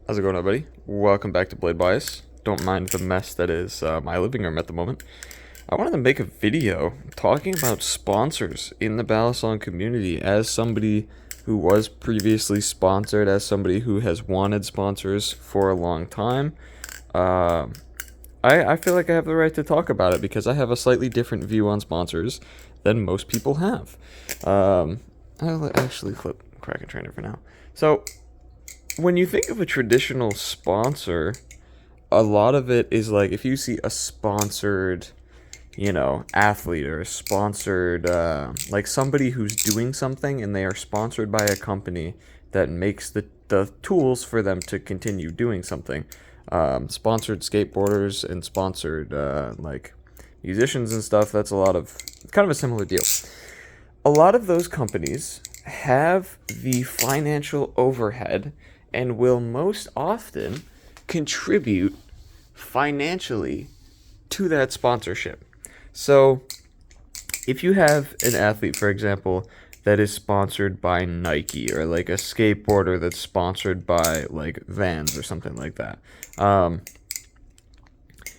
How's it going, everybody? Welcome back to Blade Bias. Don't mind the mess that is my living room at the moment. I wanted to make a video talking about sponsors in the balisong community as somebody who was previously sponsored, as somebody who has wanted sponsors for a long time. I feel like I have the right to talk about it because I have a slightly different view on sponsors than most people have. I'll actually flip Kraken Trainer for now. So, when you think of a traditional sponsor, a lot of it is like if you see a sponsored, athlete or a sponsored, like somebody who's doing something and they are sponsored by a company that makes the tools for them to continue doing something. Sponsored skateboarders and sponsored, like musicians and stuff, that's kind of a similar deal. A lot of those companies have the financial overhead and will most often contribute financially to that sponsorship. So, if you have an athlete, for example, that is sponsored by Nike, or like a skateboarder that's sponsored by like Vans or something like that,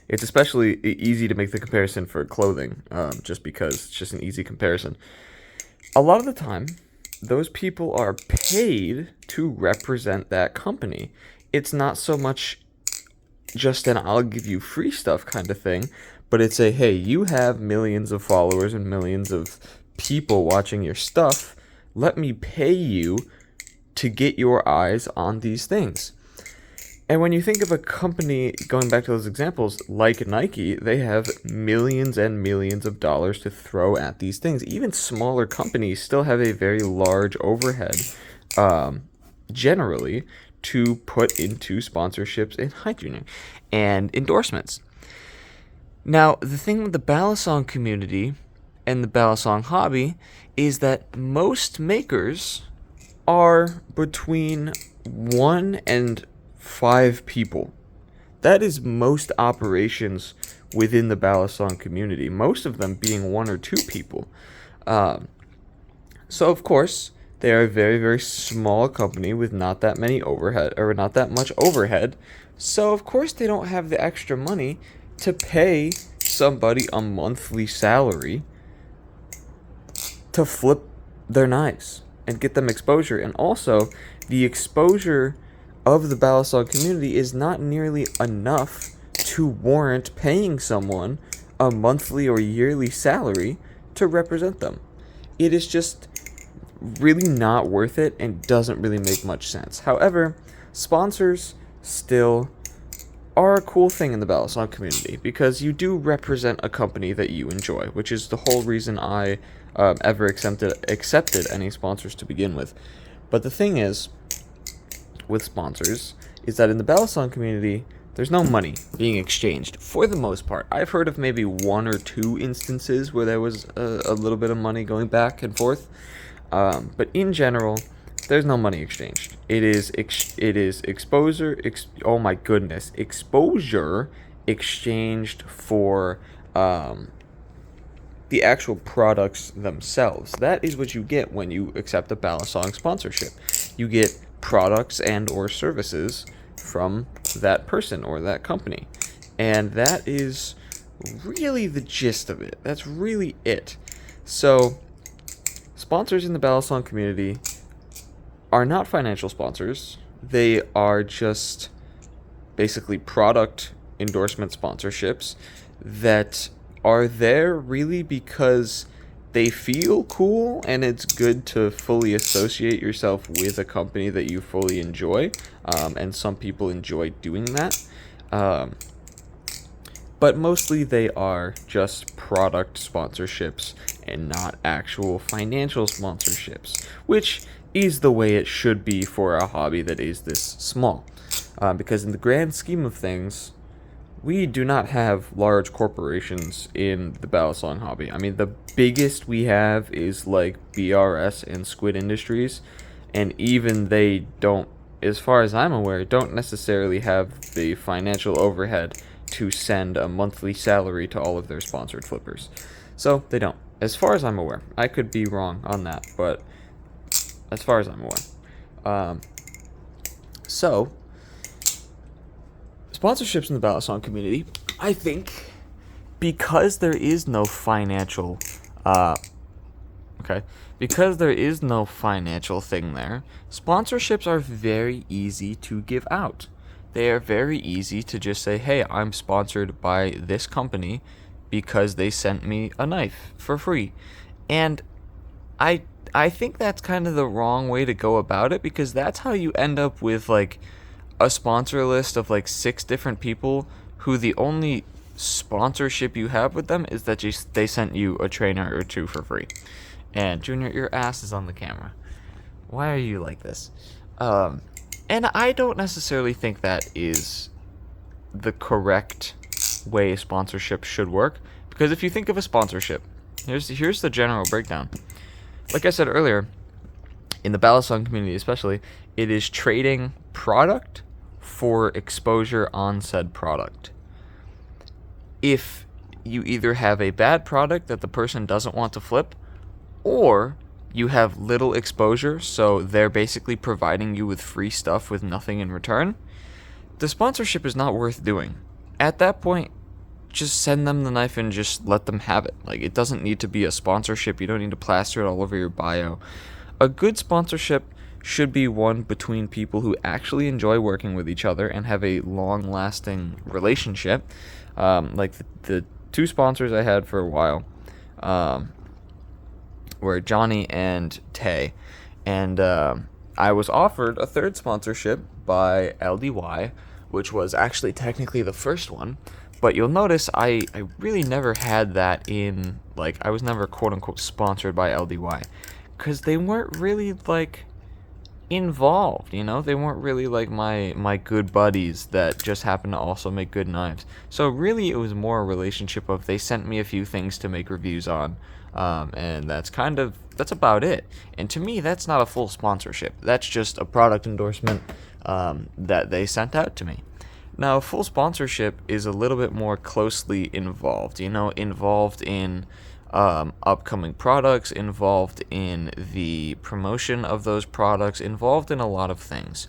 it's especially easy to make the comparison for clothing, just because it's just an easy comparison. A lot of the time, those people are paid to represent that company. It's not so much just an I'll give you free stuff kind of thing, but it's a hey, you have millions of followers and millions of people watching your stuff. Let me pay you to get your eyes on these things. And when you think of a company, going back to those examples, like Nike, they have millions and millions of dollars to throw at these things. Even smaller companies still have a very large overhead, generally, to put into sponsorships and hygiening and endorsements. Now, the thing with the balisong community and the balisong hobby is that most makers are between 1 and 5 people. That is most operations within the balisong community, most of them being 1 or 2 people. So of course, they are a very, very small company with not that many overhead, or not that much overhead. So of course they don't have the extra money to pay somebody a monthly salary to flip their knives and get them exposure. And also, the exposure of the balisong community is not nearly enough to warrant paying someone a monthly or yearly salary to represent them. It is just really not worth it and doesn't really make much sense. However, sponsors still are a cool thing in the balisong community because you do represent a company that you enjoy, which is the whole reason I ever accepted any sponsors to begin with. But the thing is, with sponsors, is that in the balisong community, there's no money being exchanged for the most part. I've heard of maybe 1 or 2 instances where there was a little bit of money going back and forth, but in general, there's no money exchanged. It is exposure exchanged for the actual products themselves. That is what you get when you accept a balisong sponsorship. You get products and or services from that person or that company. And that is really the gist of it. That's really it. So, sponsors in the balisong community are not financial sponsors. They are just basically product endorsement sponsorships that are there really because they feel cool and it's good to fully associate yourself with a company that you fully enjoy, and some people enjoy doing that, but mostly they are just product sponsorships and not actual financial sponsorships, which is the way it should be for a hobby that is this small, because in the grand scheme of things, we do not have large corporations in the balisong hobby. I mean, the biggest we have is like BRS and Squid Industries, and even they don't, as far as I'm aware, don't necessarily have the financial overhead to send a monthly salary to all of their sponsored flippers. So, they don't. As far as I'm aware. I could be wrong on that, but as far as I'm aware. So, Sponsorships in the balisong community, I think, because there is no financial, because there is no financial thing there, sponsorships are very easy to give out. They are very easy to just say, hey, I'm sponsored by this company because they sent me a knife for free. And I think that's kind of the wrong way to go about it, because that's how you end up with like a sponsor list of like 6 different people who the only sponsorship you have with them is that they sent you a trainer or 2 for free. And Junior, your ass is on the camera. Why are you like this? And I don't necessarily think that is the correct way sponsorship should work, because if you think of a sponsorship, here's the general breakdown. Like I said earlier, in the balisong community especially, it is trading product for exposure on said product. If you either have a bad product that the person doesn't want to flip, or you have little exposure, so they're basically providing you with free stuff with nothing in return, the sponsorship is not worth doing. At that point, just send them the knife and just let them have it. Like, it doesn't need to be a sponsorship. You don't need to plaster it all over your bio. A good sponsorship should be one between people who actually enjoy working with each other and have a long-lasting relationship. Like the 2 sponsors I had for a while were Johnny and Tay. And I was offered a 3rd sponsorship by LDY, which was actually technically the first one. But you'll notice I really never had that in, like, I was never quote-unquote sponsored by LDY. Because they weren't really, like, involved, you know? They weren't really, like, my good buddies that just happen to also make good knives. So really it was more a relationship of they sent me a few things to make reviews on. And that's about it. And to me, that's not a full sponsorship. That's just a product endorsement that they sent out to me. Now, full sponsorship is a little bit more closely involved, involved in upcoming products, involved in the promotion of those products, involved in a lot of things.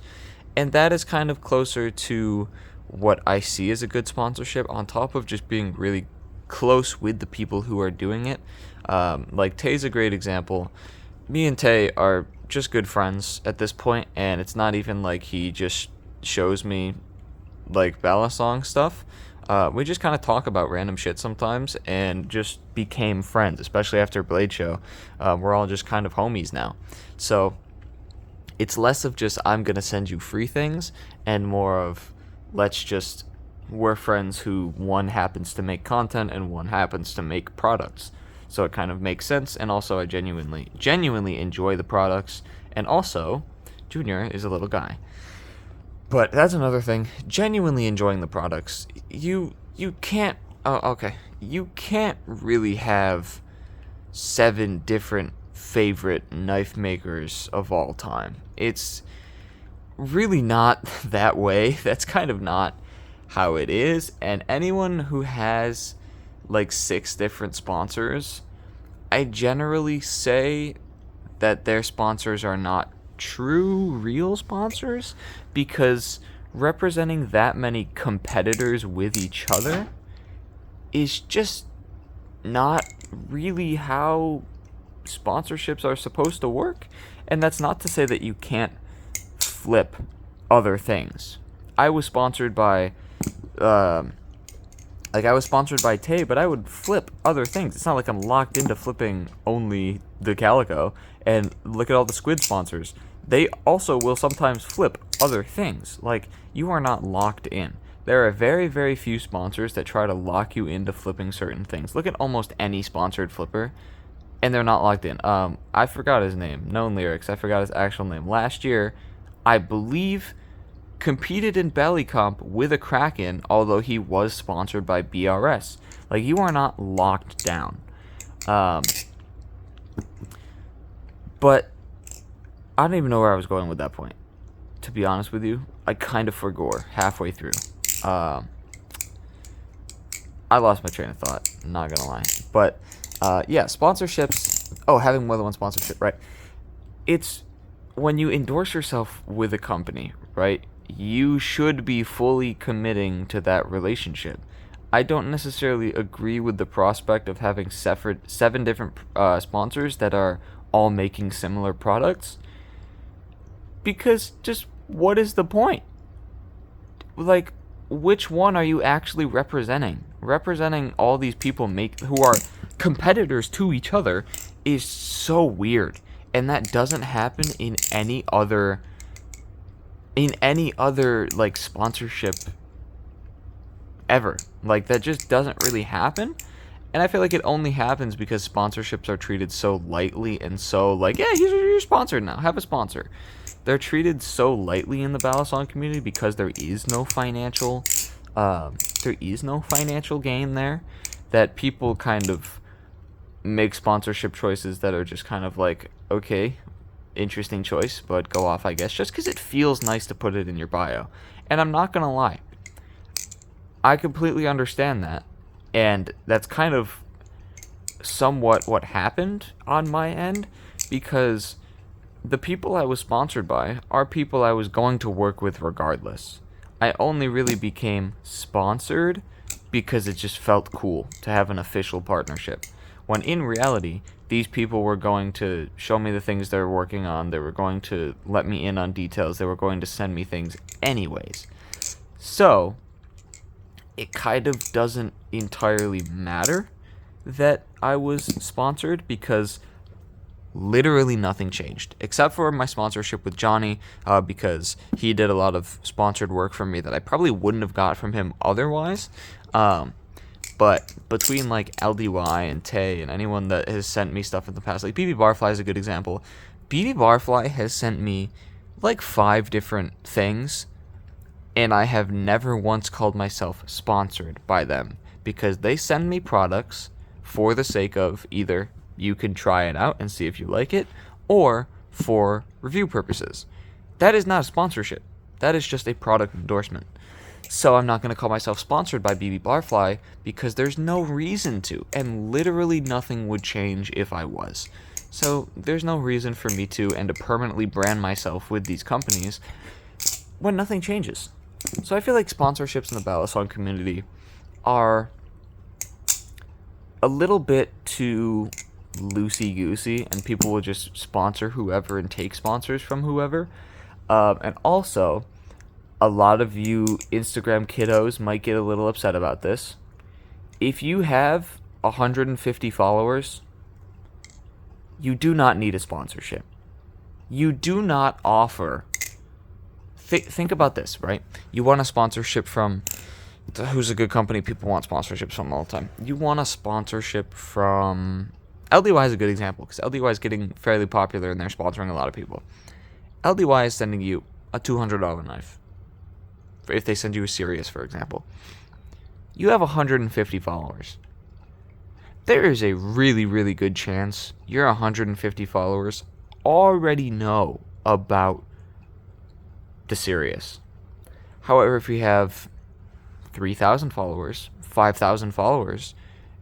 And that is kind of closer to what I see as a good sponsorship, on top of just being really close with the people who are doing it. Like, Tay's a great example. Me and Tay are just good friends at this point, and it's not even like he just shows me like balisong stuff. We just kind of talk about random shit sometimes and just became friends, especially after Blade Show. We're all just kind of homies now. So it's less of just I'm gonna send you free things and more of we're friends who one happens to make content and one happens to make products. So it kind of makes sense, and also I genuinely enjoy the products, and also Junior is a little guy. But that's another thing. Genuinely enjoying the products. You can't really have 7 different favorite knife makers of all time. It's really not that way. That's kind of not how it is. And anyone who has like 6 different sponsors, I generally say that their sponsors are not true, real sponsors, because representing that many competitors with each other is just not really how sponsorships are supposed to work. And that's not to say that you can't flip other things. I was sponsored by Tay, but I would flip other things. It's not like I'm locked into flipping only the calico. And look at all the squid sponsors. They also will sometimes flip other things. Like, you are not locked in. There are very, very few sponsors that try to lock you into flipping certain things. Look at almost any sponsored flipper, and they're not locked in. I forgot his name. Known Lyrics. I forgot his actual name. Last year, I believe, competed in Belly Comp with a Kraken, although he was sponsored by BRS. Like, you are not locked down. But I don't even know where I was going with that point. To be honest with you, I kind of forgot halfway through. I lost my train of thought, not gonna lie. But yeah, sponsorships. Oh, having more than one sponsorship, right? It's when you endorse yourself with a company, right? you should be fully committing to that relationship. I don't necessarily agree with the prospect of having seven different sponsors that are all making similar products, because just what is the point? Like, which one are you actually representing? Representing all these people who are competitors to each other is so weird, and that doesn't happen in any other like sponsorship ever. Like, that just doesn't really happen. And I feel like it only happens because sponsorships are treated so lightly and so like, yeah, you're sponsored now. Have a sponsor. They're treated so lightly in the balisong community because there is no financial gain there, that people kind of make sponsorship choices that are just kind of like, okay, interesting choice, but go off, I guess, just because it feels nice to put it in your bio. And I'm not gonna lie, I completely understand that, and that's kind of somewhat what happened on my end, because the people I was sponsored by are people I was going to work with regardless. I only really became sponsored because it just felt cool to have an official partnership, when in reality, these people were going to show me the things they were working on, they were going to let me in on details, they were going to send me things anyways. So, it kind of doesn't entirely matter that I was sponsored, because literally nothing changed except for my sponsorship with Johnny, because he did a lot of sponsored work for me that I probably wouldn't have got from him otherwise. But between like LDY and Tay and anyone that has sent me stuff in the past, like BB Barfly is a good example. BB Barfly has sent me like 5 different things, and I have never once called myself sponsored by them, because they send me products for the sake of either you can try it out and see if you like it, or for review purposes. That is not a sponsorship. That is just a product endorsement. So I'm not going to call myself sponsored by BB Barfly, because there's no reason to, and literally nothing would change if I was. So there's no reason for me to and to permanently brand myself with these companies when nothing changes. So I feel like sponsorships in the balisong community are a little bit too loosey-goosey, and people will just sponsor whoever and take sponsors from whoever. And also, a lot of you Instagram kiddos might get a little upset about this. If you have 150 followers, you do not need a sponsorship. You do not offer... Think about this, right? You want a sponsorship from... Who's a good company people want sponsorships from all the time? You want a sponsorship from... LDY is a good example, because LDY is getting fairly popular and they're sponsoring a lot of people. LDY is sending you a $200 knife. If they send you a Sirius, for example. You have 150 followers. There is a really, really good chance your 150 followers already know about the Sirius. However, if you have 3,000 followers, 5,000 followers,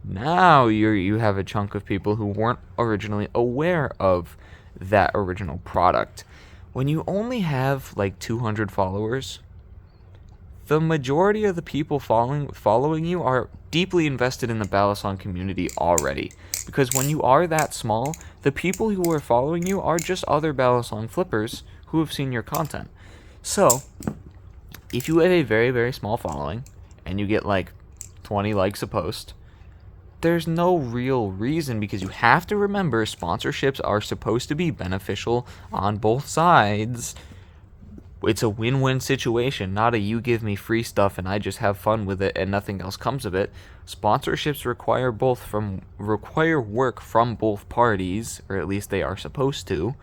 now you have a chunk of people who weren't originally aware of that original product. When you only have like 200 followers, the majority of the people following you are deeply invested in the balisong community already. Because when you are that small, the people who are following you are just other balisong flippers who have seen your content. So, if you have a very, very small following, and you get like 20 likes a post, there's no real reason, because you have to remember sponsorships are supposed to be beneficial on both sides. It's a win-win situation, not a you give me free stuff and I just have fun with it and nothing else comes of it. Sponsorships require work from both parties, or at least they are supposed to.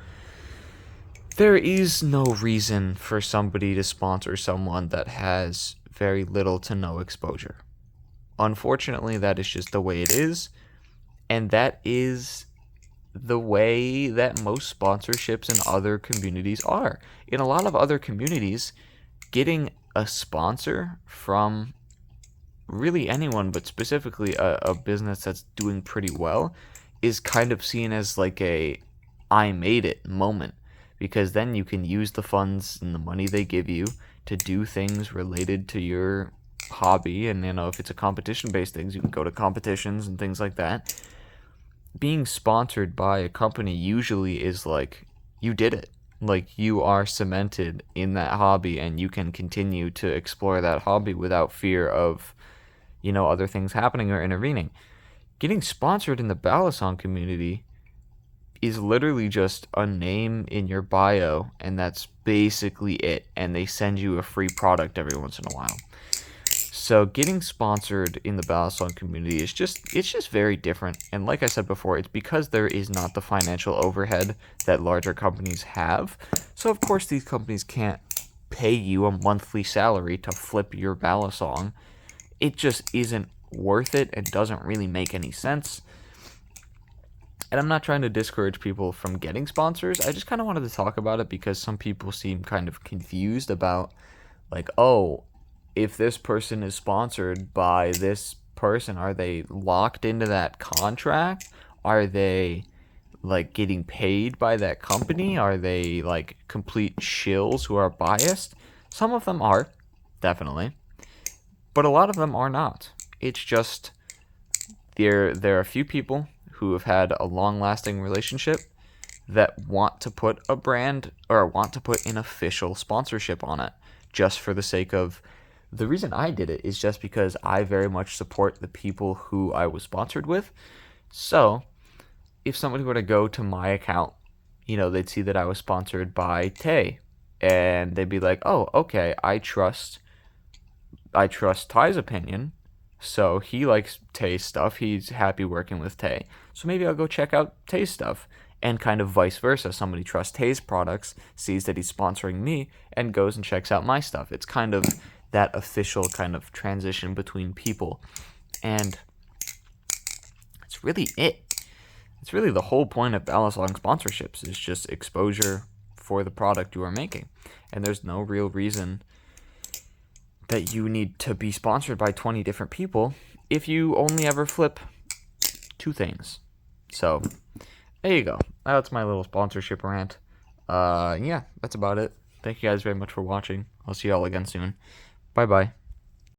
There is no reason for somebody to sponsor someone that has very little to no exposure. Unfortunately, that is just the way it is, and that is the way that most sponsorships in other communities are. In a lot of other communities, getting a sponsor from really anyone, but specifically a business that's doing pretty well, is kind of seen as like a I made it moment, because then you can use the funds and the money they give you to do things related to your hobby. And if it's a competition based things, you can go to competitions and things like that. Being sponsored by a company usually is like you did it. Like you are cemented in that hobby and you can continue to explore that hobby without fear of, other things happening or intervening. Getting sponsored in the balisong community is literally just a name in your bio, and that's basically it. And they send you a free product every once in a while. So getting sponsored in the balisong community is just very different. And like I said before, it's because there is not the financial overhead that larger companies have. So of course these companies can't pay you a monthly salary to flip your balisong. It just isn't worth it and doesn't really make any sense. And I'm not trying to discourage people from getting sponsors. I just kind of wanted to talk about it because some people seem kind of confused about, like, oh, if this person is sponsored by this person, are they locked into that contract? Are they like getting paid by that company? Are they like complete shills who are biased? Some of them are, definitely, but a lot of them are not. It's just there are a few people who have had a long-lasting relationship that want to put a brand or want to put an official sponsorship on it just for the sake of. The reason I did it is just because I very much support the people who I was sponsored with. So if somebody were to go to my account, they'd see that I was sponsored by Tay, and they'd be like, oh, okay, I trust Ty's opinion. So he likes Tay's stuff. He's happy working with Tay. So maybe I'll go check out Tay's stuff. And kind of vice versa. Somebody trusts Tay's products, sees that he's sponsoring me, and goes and checks out my stuff. It's kind of that official kind of transition between people. And it's really it. It's really the whole point of balisong sponsorships is just exposure for the product you are making. And there's no real reason that you need to be sponsored by 20 different people if you only ever flip 2 things. So there you go. That's my little sponsorship rant. Yeah, that's about it. Thank you guys very much for watching. I'll see y'all again soon. Bye bye.